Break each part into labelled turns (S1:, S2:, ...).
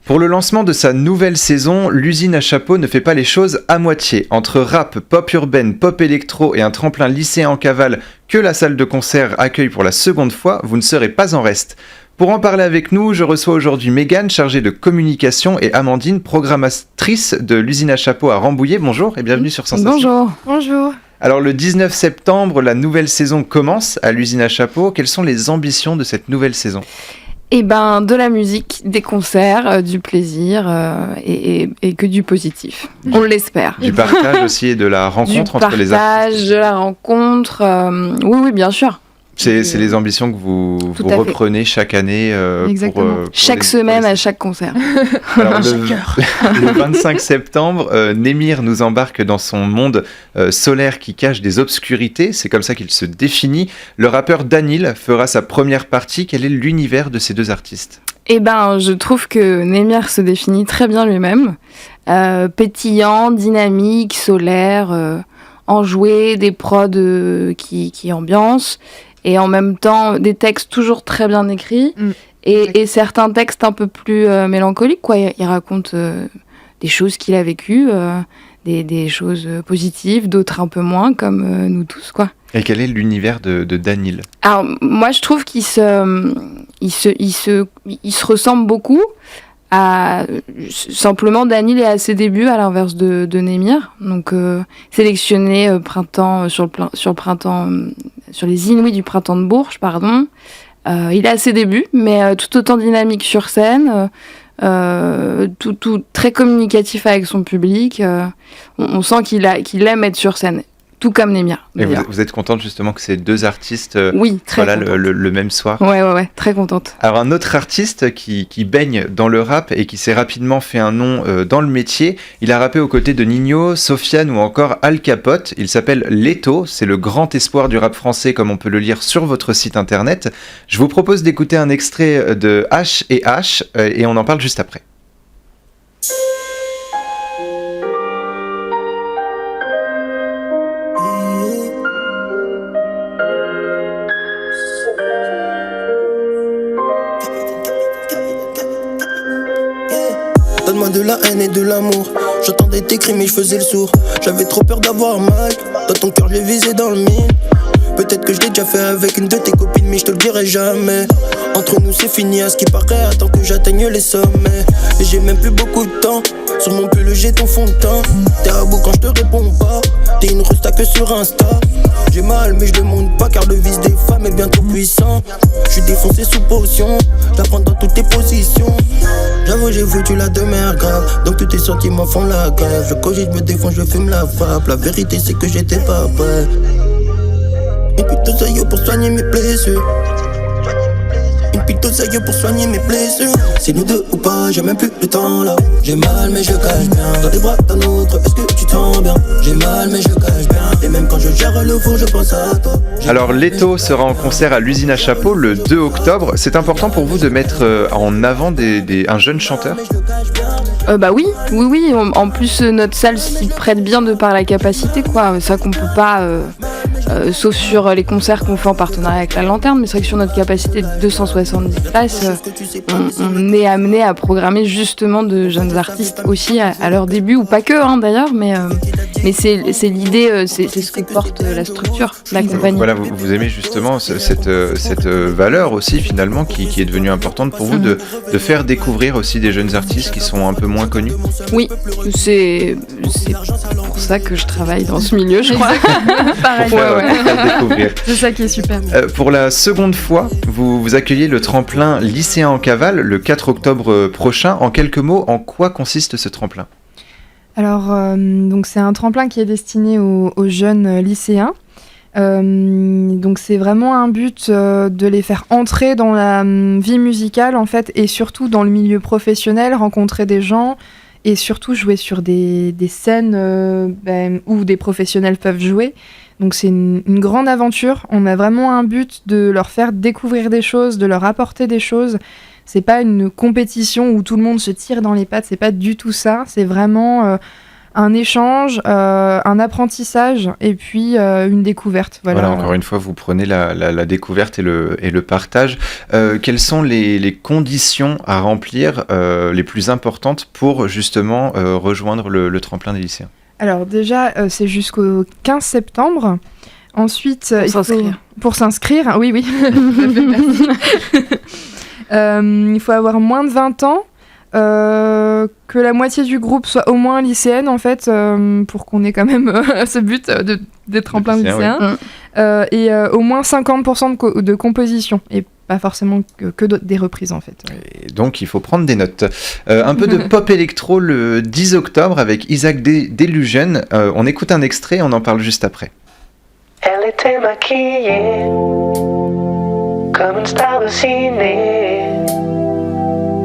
S1: Pour le lancement de sa nouvelle saison, l'usine à chapeau ne fait pas les choses à moitié. Entre rap, pop urbaine, pop électro et un tremplin lycéen en cavale que la salle de concert accueille pour la seconde fois, vous ne serez pas en reste. Pour en parler avec nous, je reçois aujourd'hui Mégane, chargée de communication, et Amandine, programmatrice de l'usine à chapeau à Rambouillet. Bonjour et bienvenue sur Sensation.
S2: Bonjour.
S1: Alors le 19 septembre, la nouvelle saison commence à l'usine à chapeau. Quelles sont les ambitions de cette nouvelle saison ?
S2: Eh ben, de la musique, des concerts, du plaisir et que du positif. On l'espère.
S1: Du partage aussi et de la rencontre entre les artistes.
S2: Du partage, de la rencontre, oui, bien sûr.
S1: C'est les ambitions que vous reprenez chaque année
S2: Exactement. Chaque semaine à chaque concert.
S1: Alors, le 25 septembre, Némir nous embarque dans son monde solaire qui cache des obscurités. C'est comme ça qu'il se définit. Le rappeur Danil fera sa première partie. Quel est l'univers de ces deux artistes ?
S2: Eh ben, je trouve que Némir se définit très bien lui-même. Pétillant, dynamique, solaire, enjoué, des prods qui ambiancent. Et en même temps, des textes toujours très bien écrits et certains textes un peu plus mélancoliques, quoi. Il raconte des choses qu'il a vécues, des choses positives, d'autres un peu moins, comme nous tous, quoi.
S1: Et quel est l'univers de Danil ?
S2: Alors, moi, je trouve qu'il se ressemble beaucoup à... Simplement, Danil est à ses débuts, à l'inverse de Némir. Donc, sélectionné sur les Inouïs du printemps de Bourges, pardon. Il est à ses débuts, mais tout autant dynamique sur scène, tout très communicatif avec son public. On sent qu'il aime être sur scène, tout comme Némir.
S1: Et vous êtes contente justement que ces deux artistes
S2: oui, très
S1: soient là le même soir ?
S2: Ouais, très contente.
S1: Alors un autre artiste qui baigne dans le rap et qui s'est rapidement fait un nom dans le métier, il a rappé aux côtés de Nino, Sofiane ou encore Al Capote. Il s'appelle Leto, c'est le grand espoir du rap français comme on peut le lire sur votre site internet. Je vous propose d'écouter un extrait de H&H et on en parle juste après.
S3: Donne-moi de la haine et de l'amour. J'entendais tes cris mais je faisais le sourd. J'avais trop peur d'avoir mal. Dans ton cœur je l'ai visé dans le mille. Peut-être que je l'ai déjà fait avec une de tes copines, mais je te le dirai jamais. Entre nous c'est fini à ce qui paraît. Attends que j'atteigne les sommets. Et j'ai même plus beaucoup de temps. Sur mon pull j'ai ton fond de teint. T'es à bout quand je te réponds pas. T'es une resta que sur Insta. J'ai mal mais je le montre pas car le vice des femmes est bien trop puissant. Je suis défoncé sous potion. Je la prends dans toutes tes positions. J'avoue j'ai foutu la demeure grave. Donc tous tes sentiments font la grève. Je cogite, je me défonce, je fume la frappe. La vérité c'est que j'étais pas prêt. Et puis tout ça pour soigner mes blessures. Et puis tout ça pour soigner mes blessures. C'est nous deux ou pas, j'ai même plus le temps là. J'ai mal mais je cache bien. Dans tes bras d'un autre, est-ce que tu te sens bien? J'ai mal mais je cache bien. Et même quand je gère le four, je pense à toi.
S1: Alors Leto sera en concert à l'usine à chapeau le 2 octobre. C'est important pour vous de mettre en avant un jeune chanteur ?
S2: Bah oui. En plus, notre salle s'y prête bien de par la capacité, quoi. C'est ça qu'on peut pas... sauf sur les concerts qu'on fait en partenariat avec la Lanterne, mais c'est vrai que sur notre capacité de 270 places, on est amené à programmer justement de jeunes artistes aussi à leur début, ou pas que d'ailleurs, mais c'est l'idée, c'est ce que porte la structure de la compagnie.
S1: Voilà, vous aimez justement cette valeur aussi finalement qui est devenue importante pour vous de faire découvrir aussi des jeunes artistes qui sont un peu moins connus.
S2: Oui, c'est pour ça que je travaille dans ce milieu, je crois.
S1: Pareil. Pour faire découvrir.
S4: C'est ça qui est super.
S1: Pour la seconde fois, vous accueillez le tremplin lycéen en cavale le 4 octobre prochain. En quelques mots, en quoi consiste ce tremplin ?
S4: Alors, donc c'est un tremplin qui est destiné aux jeunes lycéens. Donc c'est vraiment un but de les faire entrer dans la vie musicale en fait, et surtout dans le milieu professionnel, rencontrer des gens et surtout jouer sur des scènes où des professionnels peuvent jouer. Donc c'est une grande aventure. On a vraiment un but de leur faire découvrir des choses, de leur apporter des choses. C'est pas une compétition où tout le monde se tire dans les pattes, c'est pas du tout ça. C'est vraiment un échange, un apprentissage et puis une découverte.
S1: Voilà, encore une fois, vous prenez la découverte et le partage. Quelles sont les conditions à remplir les plus importantes pour justement rejoindre le tremplin des lycéens?
S4: Alors déjà, c'est jusqu'au 15 septembre. Ensuite, pour s'inscrire, oui. Merci. Il faut avoir moins de 20 ans, que la moitié du groupe soit au moins lycéenne, en fait, pour qu'on ait quand même ce but d'être en plein lycéen. Oui. Et au moins 50% de composition, et pas forcément que des reprises, en fait.
S1: Et donc, il faut prendre des notes. Un peu de pop électro le 10 octobre avec Isaac Delusion. On écoute un extrait, on en parle juste après.
S5: Elle était maquillée comme une star de ciné,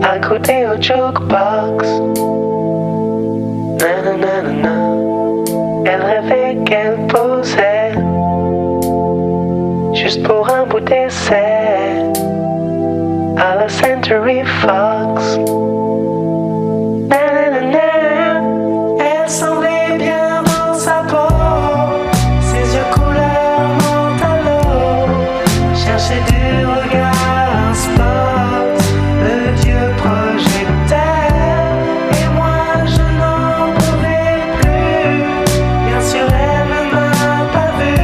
S5: à côté au jukebox. Nanana. Elle rêvait qu'elle posait juste pour un bout d'essai à la Century Fox. Nanana. Elle semblait bien dans sa peau. Du regard un spot, le dieu projecteur, et moi je n'en pouvais plus. Bien sûr elle ne m'a pas vu,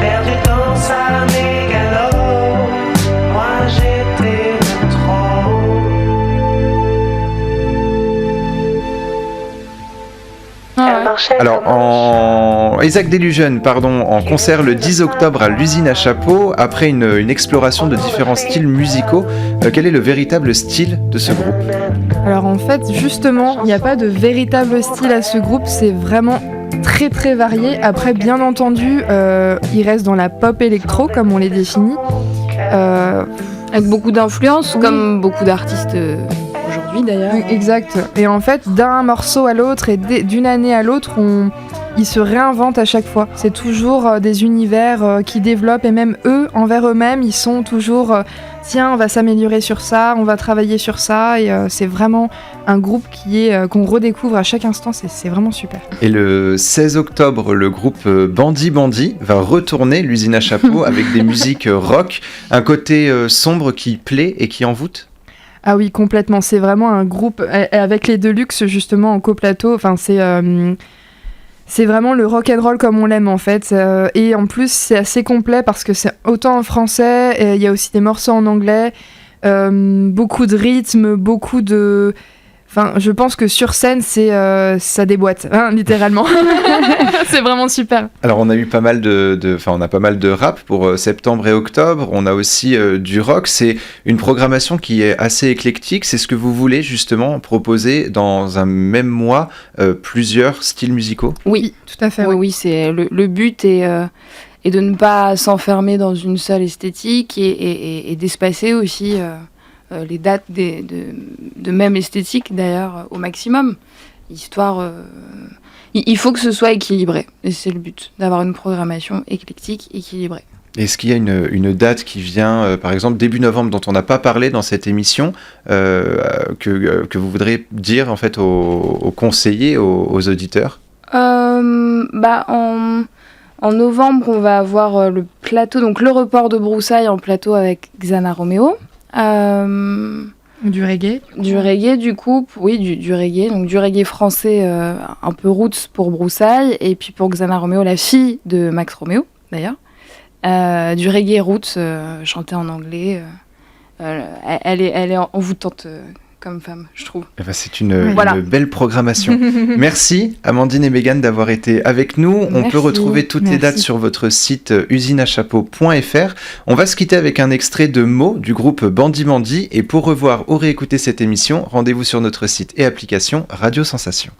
S5: perdu dans sa mégalo, moi j'étais de trop.
S1: Alors, Isaac Delusion, en concert le 10 octobre à l'usine à chapeau, après une exploration de différents styles musicaux, quel est le véritable style de ce groupe?
S4: Alors en fait, justement, il n'y a pas de véritable style à ce groupe, c'est vraiment très très varié. Après, bien entendu, il reste dans la pop électro, comme on les définit.
S2: Avec beaucoup d'influence, oui. Comme beaucoup d'artistes aujourd'hui d'ailleurs.
S4: Exact. Et en fait, d'un morceau à l'autre et d'une année à l'autre, ils se réinventent à chaque fois. C'est toujours des univers qui développent, et même eux, envers eux-mêmes, ils sont toujours tiens, on va s'améliorer sur ça, on va travailler sur ça, et c'est vraiment un groupe qu'on redécouvre à chaque instant, c'est vraiment super.
S1: Et le 16 octobre, le groupe Bandi Bandi va retourner l'usine à chapeau avec des musiques rock, un côté sombre qui plaît et qui envoûte.
S4: Ah oui, complètement, c'est vraiment un groupe, avec les Deluxe justement en coplateau, enfin c'est vraiment le rock'n'roll comme on l'aime en fait, et en plus c'est assez complet parce que c'est autant en français, et il y a aussi des morceaux en anglais, beaucoup de rythme, beaucoup de... Enfin, je pense que sur scène, ça déboîte, hein, littéralement. C'est vraiment super.
S1: Alors, on a eu pas mal on a pas mal de rap pour septembre et octobre. On a aussi du rock. C'est une programmation qui est assez éclectique. C'est ce que vous voulez justement proposer dans un même mois, plusieurs styles musicaux?
S2: Oui,
S4: tout à fait.
S2: Oui, c'est le but est de ne pas s'enfermer dans une seule esthétique et d'espacer aussi. Les dates de même esthétique d'ailleurs au maximum, histoire il faut que ce soit équilibré, et c'est le but, d'avoir une programmation éclectique équilibrée.
S1: Est-ce qu'il y a une date qui vient, par exemple début novembre, dont on n'a pas parlé dans cette émission, que vous voudriez dire en fait aux conseillers, aux auditeurs?
S2: En novembre, on va avoir le plateau, donc le report de Broussailles en plateau avec Xana Romeo.
S4: Du reggae
S2: du coup, oui, du reggae, donc du reggae français un peu roots pour Broussailles, et puis pour Xana Romeo, la fille de Max Romeo d'ailleurs, du reggae roots chanté en anglais. Elle est envoûtante comme femme, je trouve.
S1: Eh ben, c'est une belle programmation. Merci Amandine et Mégane d'avoir été avec nous. On peut retrouver toutes les dates sur votre site usineachapeau.fr. On va se quitter avec un extrait de Mots du groupe Bandi Bandi, et pour revoir ou réécouter cette émission, rendez-vous sur notre site et application Radio Sensation.